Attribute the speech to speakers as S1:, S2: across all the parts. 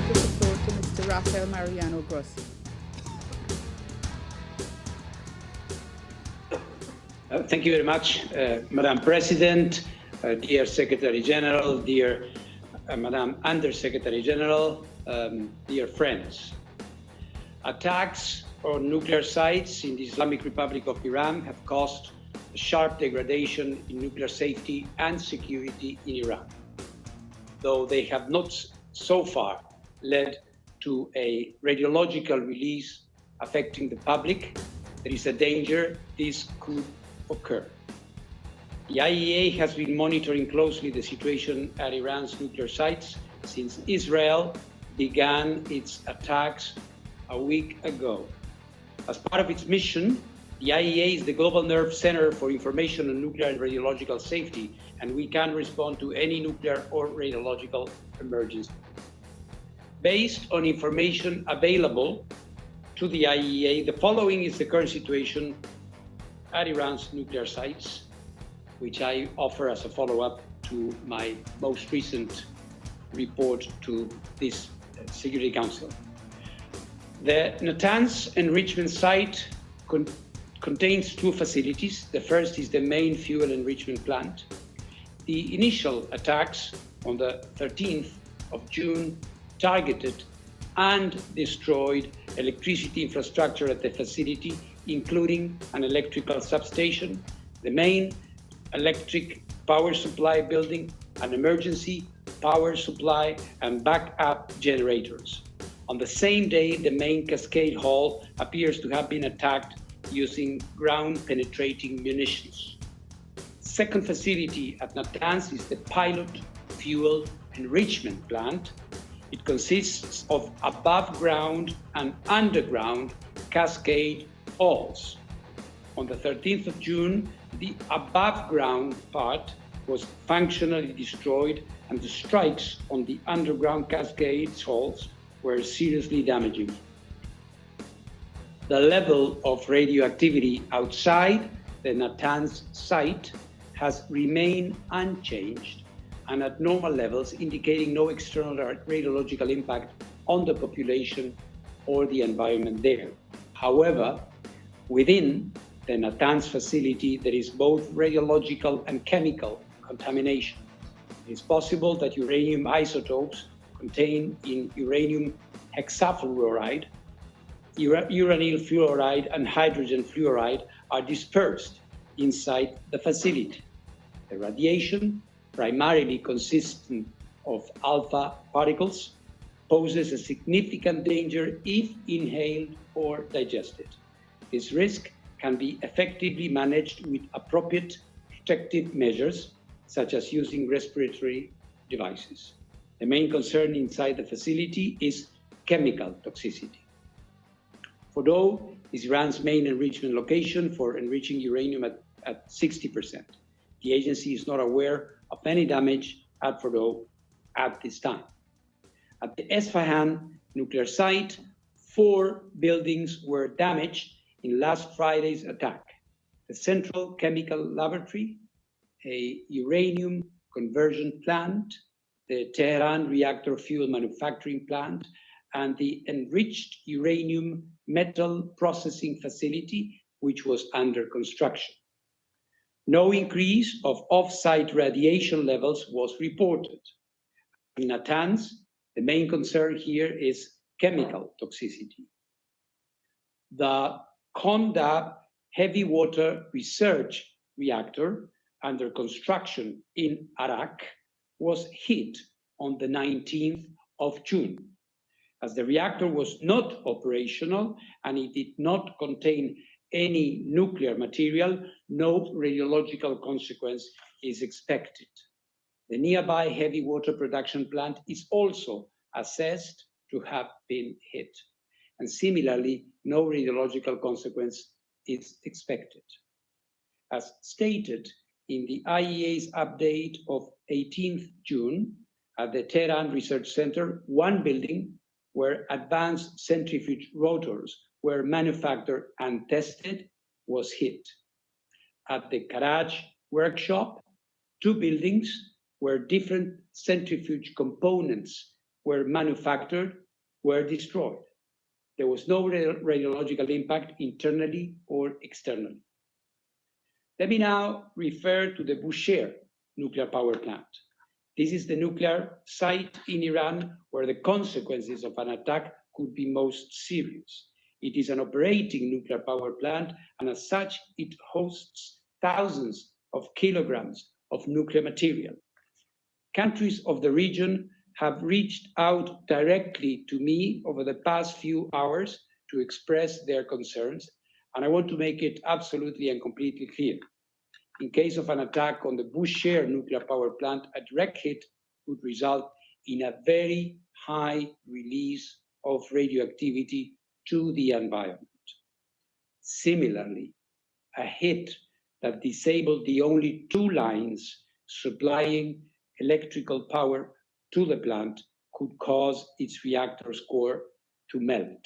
S1: give the floor to Mr. Rafael Mariano Grossi.
S2: Thank you very much, Madam President, dear Secretary General, dear Madam Under-Secretary General, dear friends. Attacks on nuclear sites in the Islamic Republic of Iran have caused a sharp degradation in nuclear safety and security in Iran. Though they have not so far led to a radiological release affecting the public, there is a danger this could occur. The IAEA has been monitoring closely the situation at Iran's nuclear sites since Israel began its attacks a week ago. As part of its mission, the IAEA is the global nerve center for information on nuclear and radiological safety, and we can respond to any nuclear or radiological emergency. Based on information available to the IAEA, the following is the current situation at Iran's nuclear sites, which I offer as a follow-up to my most recent report to this Security Council. The Natanz enrichment site contains two facilities. The first is the main fuel enrichment plant. The initial attacks on the 13th of June targeted and destroyed electricity infrastructure at the facility, including an electrical substation, the main electric power supply building, an emergency power supply, and backup generators. On the same day, the main cascade hall appears to have been attacked using ground-penetrating munitions. Second facility at Natanz is the pilot fuel enrichment plant. It consists of above-ground and underground cascade halls. On the 13th of June, the above-ground part was functionally destroyed, and the strikes on the underground cascade halls were seriously damaging. The level of radioactivity outside the Natanz site has remained unchanged and at normal levels, indicating no external radiological impact on the population or the environment there. However, within the Natanz facility, there is both radiological and chemical contamination. It is possible that uranium isotopes contained in uranium hexafluoride, uranyl fluoride, and hydrogen fluoride are dispersed inside the facility. The radiation, primarily consisting of alpha particles, poses a significant danger if inhaled or digested. This risk can be effectively managed with appropriate protective measures, such as using respiratory devices. The main concern inside the facility is chemical toxicity. Fordow is Iran's main enrichment location for enriching uranium at 60%. The agency is not aware of any damage at Fordow at this time. At the Esfahan nuclear site, 4 buildings were damaged in last Friday's attack: the Central Chemical Laboratory, a uranium conversion plant, the Tehran reactor fuel manufacturing plant, and the enriched uranium metal processing facility, which was under construction. No increase of off-site radiation levels was reported. In Natanz, the main concern here is chemical toxicity. The Condab heavy water research reactor under construction in Arak was hit on the 19th of June. As the reactor was not operational and it did not contain any nuclear material, no radiological consequence is expected. The nearby heavy water production plant is also assessed to have been hit, and similarly, no radiological consequence is expected. As stated in the IAEA's update of 18th June, at the Tehran Research Center, 1 building where advanced centrifuge rotors were manufactured and tested was hit. At the Karaj workshop, 2 buildings where different centrifuge components were manufactured were destroyed. There was no radiological impact internally or externally. Let me now refer to the Bushehr nuclear power plant. This is the nuclear site in Iran where the consequences of an attack could be most serious. It is an operating nuclear power plant, and as such, it hosts thousands of kilograms of nuclear material. Countries of the region have reached out directly to me over the past few hours to express their concerns, and I want to make it absolutely and completely clear. In case of an attack on the Bushehr nuclear power plant, a direct hit would result in a very high release of radioactivity to the environment. Similarly, a hit that disabled the only two lines supplying electrical power to the plant could cause its reactor's core to melt,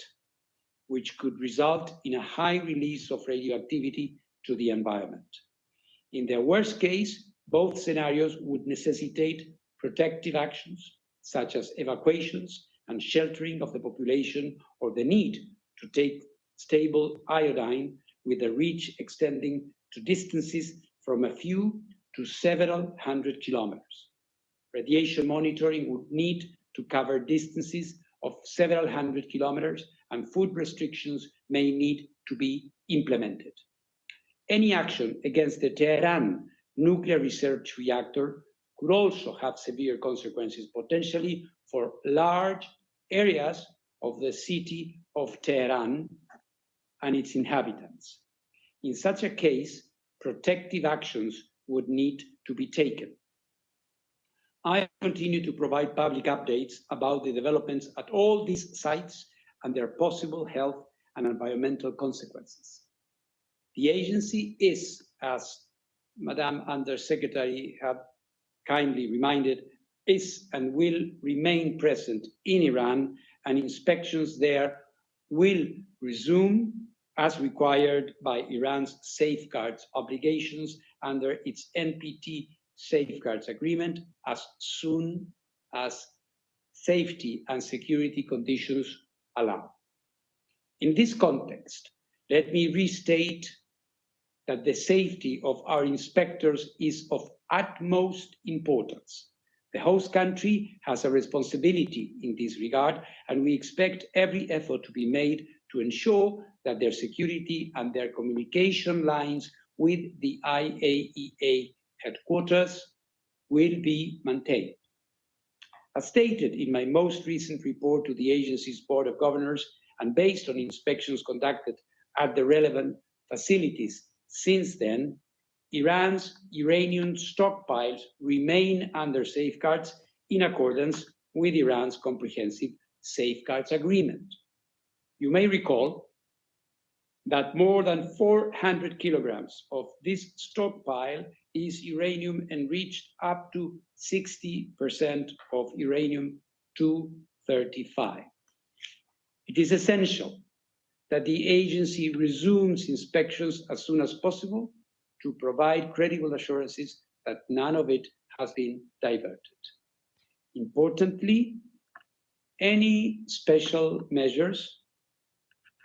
S2: which could result in a high release of radioactivity to the environment. In the worst case, both scenarios would necessitate protective actions, such as evacuations and sheltering of the population, or the need to take stable iodine with a reach extending to distances from a few to several hundred kilometers. Radiation monitoring would need to cover distances of several hundred kilometers, and food restrictions may need to be implemented. Any action against the Tehran nuclear research reactor could also have severe consequences, potentially for large areas of the city of Tehran and its inhabitants. In such a case, protective actions would need to be taken. I continue to provide public updates about the developments at all these sites and their possible health and environmental consequences. The agency is, as Madam Undersecretary had kindly reminded, is and will remain present in Iran, and inspections there will resume as required by Iran's safeguards obligations under its NPT safeguards agreement as soon as safety and security conditions allow. In this context, let me restate that the safety of our inspectors is of utmost importance. The host country has a responsibility in this regard, and we expect every effort to be made to ensure that their security and their communication lines with the IAEA headquarters will be maintained. As stated in my most recent report to the agency's Board of Governors, and based on inspections conducted at the relevant facilities since then, Iran's uranium stockpiles remain under safeguards in accordance with Iran's comprehensive safeguards agreement. You may recall that more than 400 kilograms of this stockpile is uranium enriched up to 60% of uranium-235. It is essential that the agency resumes inspections as soon as possible to provide credible assurances that none of it has been diverted. Importantly, any special measures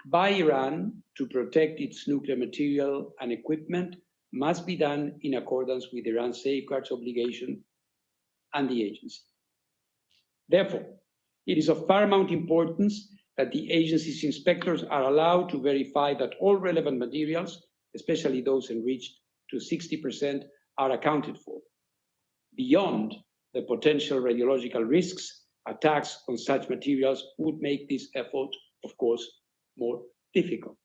S2: by Iran to protect its nuclear material and equipment must be done in accordance with Iran's safeguards obligation and the agency. Therefore, it is of paramount importance that the agency's inspectors are allowed to verify that all relevant materials, especially those enriched to 60%, are accounted for. Beyond the potential radiological risks, attacks on such materials would make this effort, of course, more difficult.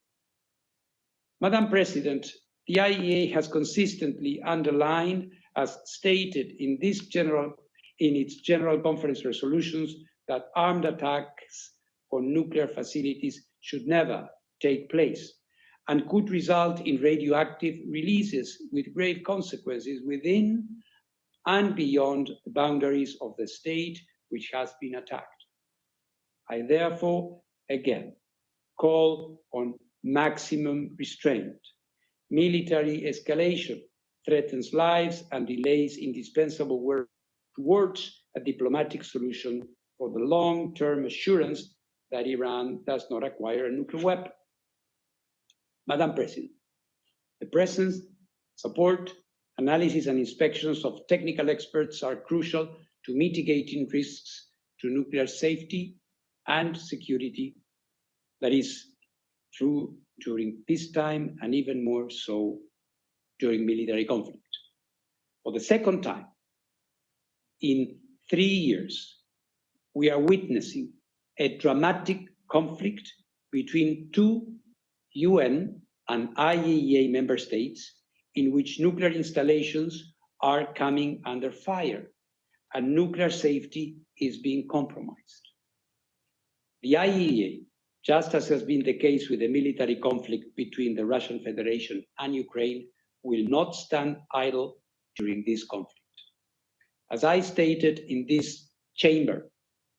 S2: Madam President, the IAEA has consistently underlined, as stated in its General Conference resolutions, that armed attacks on nuclear facilities should never take place and could result in radioactive releases with grave consequences within and beyond the boundaries of the state which has been attacked. I therefore, again, call on maximum restraint. Military escalation threatens lives and delays indispensable work towards a diplomatic solution for the long-term assurance that Iran does not acquire a nuclear weapon. Madam President, the presence, support, analysis, and inspections of technical experts are crucial to mitigating risks to nuclear safety and security. That is true during peacetime and even more so during military conflict. For the second time in 3 years, we are witnessing a dramatic conflict between two UN and IAEA member states in which nuclear installations are coming under fire and nuclear safety is being compromised. The IAEA, just as has been the case with the military conflict between the Russian Federation and Ukraine, will not stand idle during this conflict. As I stated in this chamber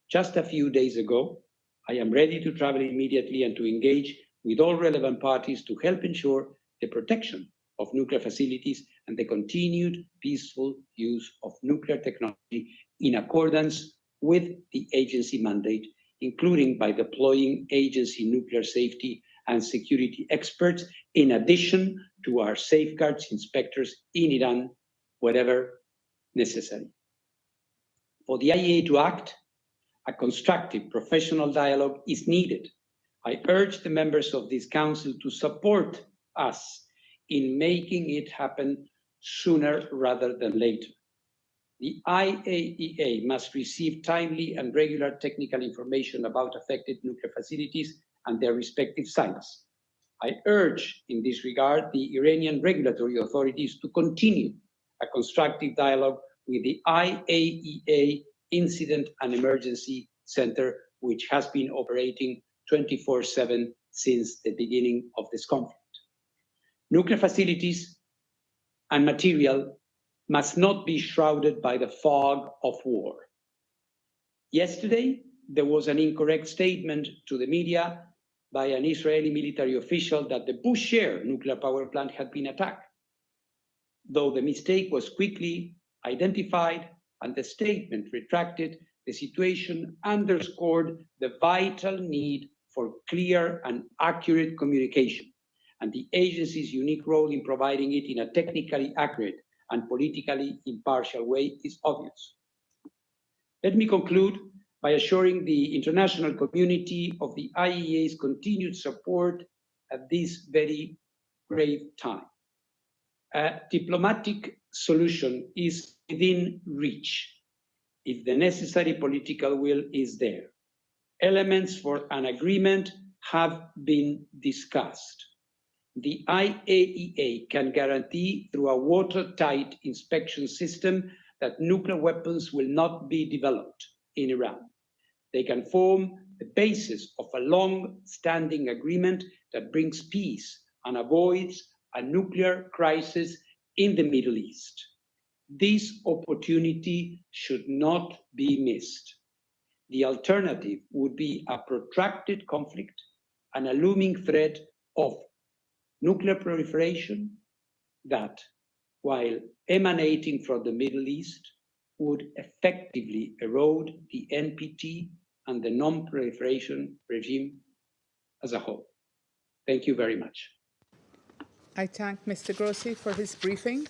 S2: just a few days ago, I am ready to travel immediately and to engage with all relevant parties to help ensure the protection of nuclear facilities and the continued peaceful use of nuclear technology in accordance with the agency mandate, including by deploying agency nuclear safety and security experts, in addition to our safeguards inspectors in Iran, wherever necessary. For the IAEA to act, a constructive professional dialogue is needed. I urge the members of this council to support us in making it happen sooner rather than later. The IAEA must receive timely and regular technical information about affected nuclear facilities and their respective sites. I urge in this regard the Iranian regulatory authorities to continue a constructive dialogue with the IAEA Incident and Emergency Center, which has been operating 24/7 since the beginning of this conflict. Nuclear facilities and material must not be shrouded by the fog of war. Yesterday, there was an incorrect statement to the media by an Israeli military official that the Bushehr nuclear power plant had been attacked. Though the mistake was quickly identified and the statement retracted, the situation underscored the vital need for clear and accurate communication, and the agency's unique role in providing it in a technically accurate and politically impartial way is obvious. Let me conclude by assuring the international community of the IAEA's continued support at this very grave time. A diplomatic solution is within reach if the necessary political will is there. Elements for an agreement have been discussed. The IAEA can guarantee through a watertight inspection system that nuclear weapons will not be developed in Iran. They can form the basis of a long-standing agreement that brings peace and avoids a nuclear crisis in the Middle East. This opportunity should not be missed. The alternative would be a protracted conflict and a looming threat of nuclear proliferation that, while emanating from the Middle East, would effectively erode the NPT and the non-proliferation regime as a whole. Thank you very much.
S1: I thank Mr. Grossi for his briefing.